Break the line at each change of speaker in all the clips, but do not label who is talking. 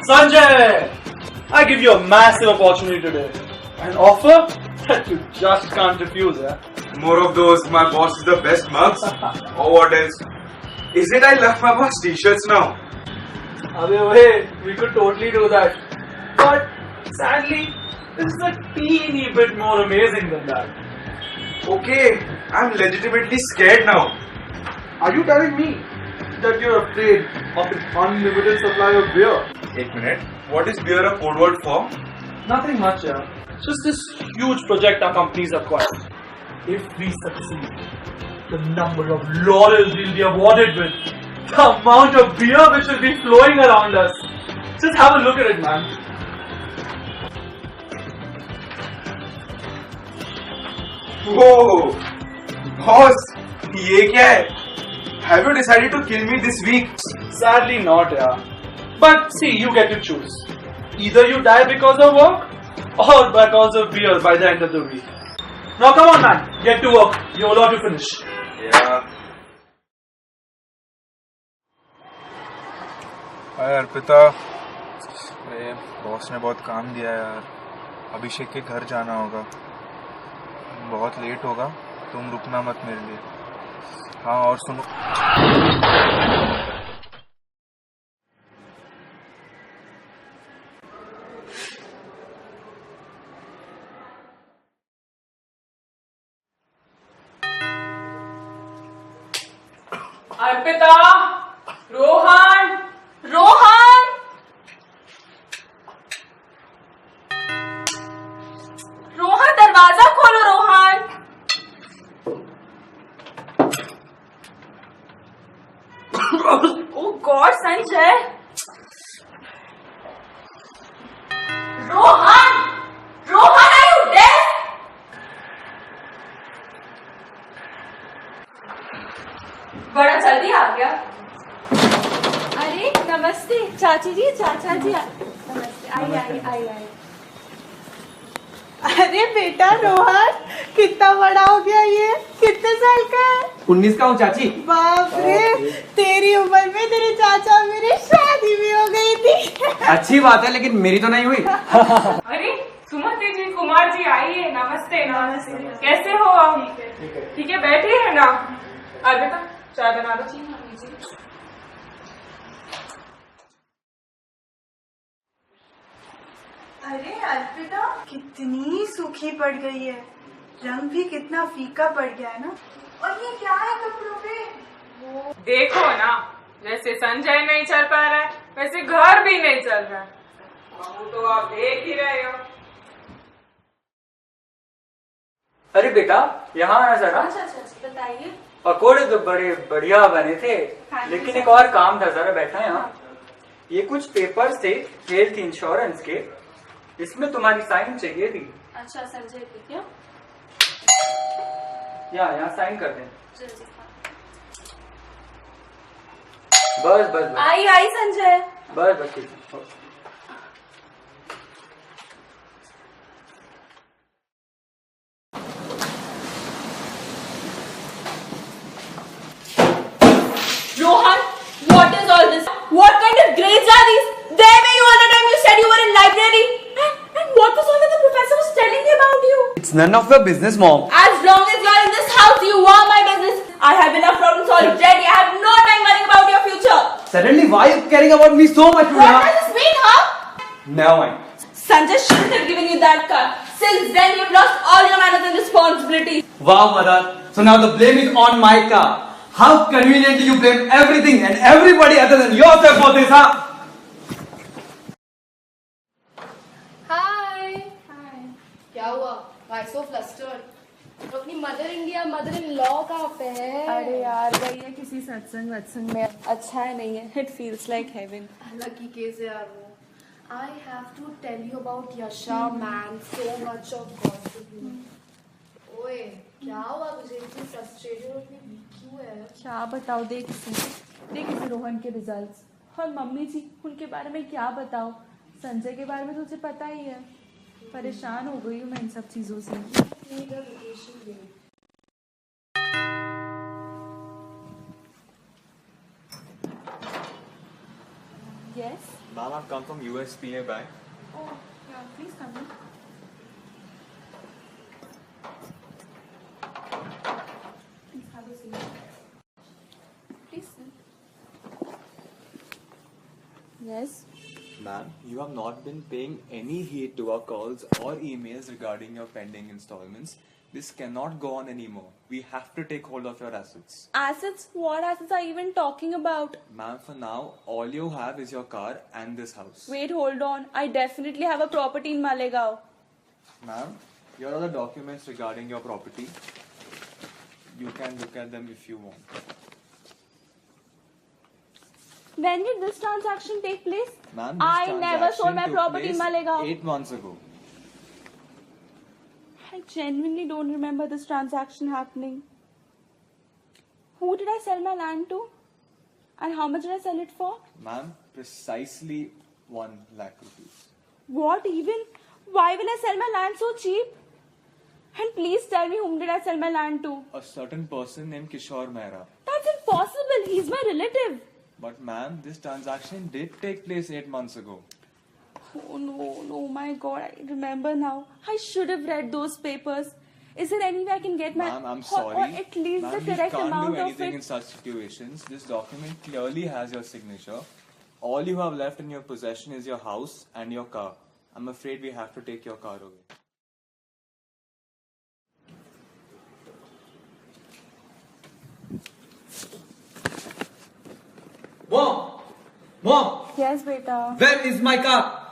Sanjay! I give you a massive opportunity today. An offer that you just can't refuse, eh?
More of those, my boss is the best mugs. Or what else? Is it I love my boss t-shirts now?
Abhi, wait, we could totally do that. But sadly, this is a teeny bit more amazing than that.
Okay, I'm legitimately scared now.
Are you telling me that you're afraid of an unlimited supply of beer?
Wait a minute. What is beer a code word for?
Nothing much, yeah. Just this huge project our companies acquired. If we succeed, the number of laurels we'll be awarded with, the amount of beer which will be flowing around us. Just have a look at it, man.
Whoa! Boss, ये क्या है? Have you decided to kill me this week?
Sadly not, yeah. But see, you get to choose. Either you die because of work, or because of beer by the end of the week. Now come on, man. Get to work. You have a lot to finish.
Yeah.
अरे अर्पिता, अरे boss ने बहुत काम दिया है यार. अभिषेक के घर जाना होगा, बहुत लेट होगा. तुम रुकना मत मेरे लिए. हाँ और सुनो,
अर्पिता, रोहन, रोहन, रोहन दरवाजा खोलो Rohan. Oh God, Sanjay. Rohan, Rohan, are you dead? बड़ा जल्दी आ गया.
अरे नमस्ते चाची जी, चाचा जी. नमस्ते. आइए. अरे बेटा रोहन, कितना बड़ा हो गया ये. कितने साल का है?
19 का हूँ चाची.
बाप रे, तेरी उम्र में तेरे चाचा मेरी शादी भी हो गई थी.
अच्छी बात है, लेकिन मेरी तो नहीं हुई.
अरे सुमति जी, कुमार जी, आइए. नमस्ते. नमस्ते. कैसे हो आप? ठीक है, बैठे हैं ना. अर्पिता, चाय बना दो.
अरे अर्पिता, कितनी सूखी पड़ गई है. रंग भी कितना फीका पड़ गया है ना. और ये क्या है कपड़ों पे?
देखो ना, जैसे संजय नहीं चल पा रहा है, वैसे घर भी नहीं चल रहा है. बहू तो आप देख ही रहे हो.
अरे बेटा, यहाँ आना जरा.
अच्छा बताइए.
पकोड़े तो बड़े बढ़िया बने थे, लेकिन एक और काम था. जरा बैठा है यहाँ. ये कुछ पेपर्स थे हेल्थ इंश्योरेंस के, इसमें तुम्हारी साइन चाहिए थी.
अच्छा संजय, क्या?
यहाँ साइन कर दें. बस.
आई संजय.
बस ठीक है.
Rohan, what is all this? What kind of grades are these? There were you all the time you said you were in library. And what was all that the professor was telling me about you?
It's none of your business, mom.
As long as you are in this house, you are my business. I have enough problems already. I have no time worrying about your future.
Suddenly, why are you caring about me so much,
What does this mean, huh?
Never mind.
Sanjay shouldn't have given you that car. Since then, you've lost all your manners and responsibilities.
Wow, mother. So now the blame is on my car. How conveniently you blame everything and everybody other than yourself for this, huh?
हाय. क्या हुआ? Why so flustered? तो अपनी mother in law कहाँ पे है?
अरे यार गई है किसी सत्संग में. अच्छा है नहीं है. It feels like heaven.
Lucky case है यार वो. I have to tell you about Yasha, man. So much of gossip. ओए, क्या हुआ तुझे? इतनी frustrated और इतनी weak क्यों है?
क्या बताओ. देख इसे रोहन के रिजल्ट्स. और मम्मी जी, उनके बारे में क्या बताओ. संजय के बारे में तुझे पता ही है. परेशान हो गई हूँ मैं इन सब चीजों से. Yes.
Ma'am, I've come from USPA Bank.
Oh, yeah. Please come in. Please have a seat. Please sit. Yes.
Ma'am, you have not been paying any heed to our calls or emails regarding your pending installments. This cannot go on anymore. We have to take hold of your assets.
Assets? What assets are you even talking about?
Ma'am, for now, all you have is your car and this house.
Wait, hold on. I definitely have a property in Malegaon.
Ma'am, here are the documents regarding your property. You can look at them if you want.
When did this transaction take place?
Ma'am,
I never sold my property in Malegaon.
8 months ago.
I genuinely don't remember this transaction happening. Who did I sell my land to? And how much did I sell it for?
Ma'am, precisely 1 lakh rupees.
What even? Why will I sell my land so cheap? And please tell me whom did I sell my land to?
A certain person named Kishore Mehra.
That's impossible. He's my relative.
But ma'am, this transaction did take place 8 months ago.
Oh no, my God, I remember now. I should have read those papers. Is there any way I can get my...
Ma'am, I'm
or
sorry.
at least
Ma'am,
the correct
we can't
amount
do
of
anything
it?
in such situations. This document clearly has your signature. All you have left in your possession is your house and your car. I'm afraid we have to take your car away.
Mom,
Yes, beta.
where is my car?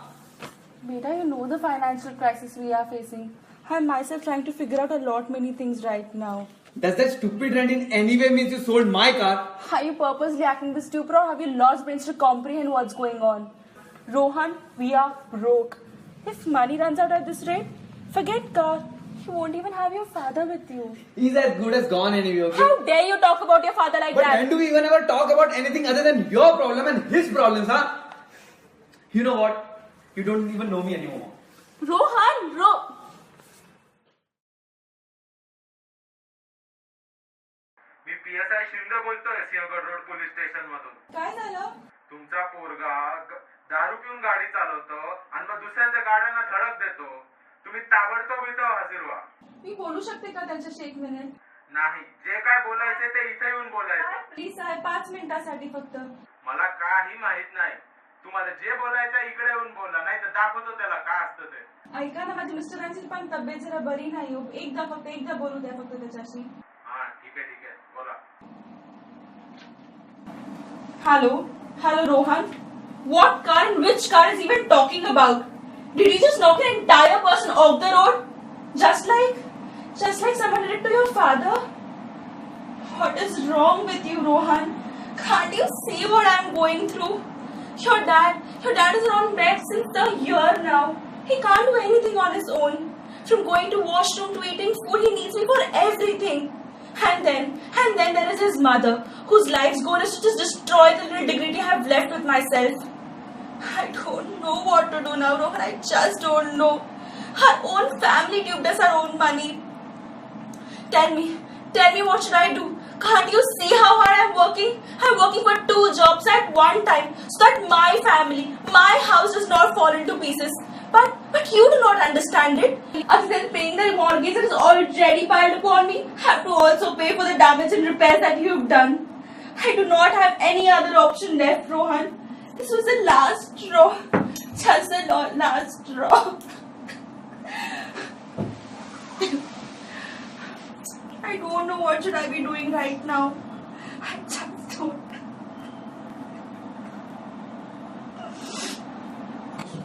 Beta, you know the financial crisis we are facing. I'm myself trying to figure out a lot many things right now.
Does that stupid rent in any way means you sold my car?
Are you purposely acting this stupid or have you lost brains to comprehend what's going on? Rohan, we are broke. If money runs out at this rate, forget car. You won't even have your father with you.
He's as good as gone anyway, okay?
How dare you talk about your father like
But
that?
when do we even ever talk about anything other than your problem and his problems, huh? You know what? You don't even know me anymore.
Rohan,
me PSI Shinde बोलतोय Sinhagad road police station मधून.
काय झालं?
तुमचा पोरगा दारू पिऊन गाडी चालवतो आणि मग दुसऱ्यांच्या गाड्यांना धडक देतो. तुम्ही ताबडतोब इथं हजर व्हा.
मी बोलू शकते का त्यांच्याशी 1 मिनिट?
नाही, जे काय बोलायचे ते इथे येऊन बोलायचं.
प्लीज साहेब 5 मिनिटासाठी फक्त.
मला काही माहित नाही. तुम्हाला जे बोलायचं इकडे येऊन बोला, नाही तर दाखवतो त्याला काय असतं ते.
ऐका ना, माझ्या मिस्टरांची पण तब्येत जरा बरी नाही हो. एकदा बोलू द्या फक्त त्याच्याशी.
हा ठीक आहे बोला.
Hello Rohan. What car and which car is even talking about? Did you just knock an entire person off the road? Just like someone did to your father? What is wrong with you, Rohan? Can't you see what I'm going through? Your dad is on bed since a year now. He can't do anything on his own. From going to washroom to eating food, he needs me for everything. And then there is his mother, whose life's goal is to just destroy the little dignity I have left with myself. I don't know what to do now, Rohan. I just don't know. Our own family duped us our own money. Tell me, what should I do? Can't you see how hard I'm working? I'm working for 2 jobs at one time so that my family, my house does not fall into pieces. But you do not understand it. Other than paying the mortgage that is already piled upon me, I have to also pay for the damage and repairs that you have done. I do not have any other option left, Rohan. This was the last straw. Just the last straw. I don't know what should I be doing right now. I just don't.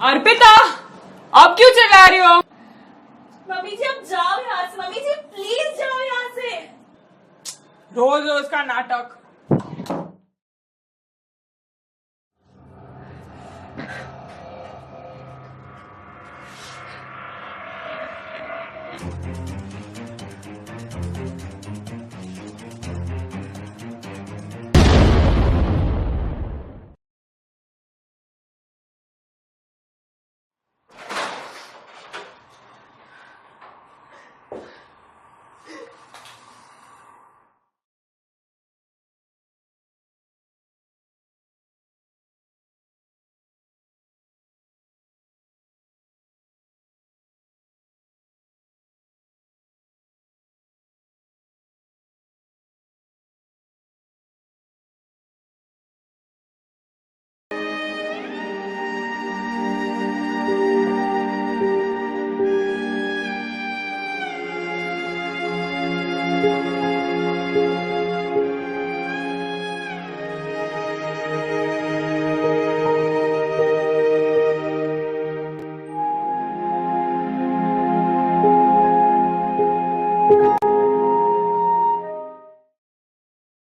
Arpita, अब क्यों चिल्ला रही हो?
Mummy जी अब जाओ यहाँ से. Mummy ji please जाओ यहाँ से.
रोज रोज का नाटक.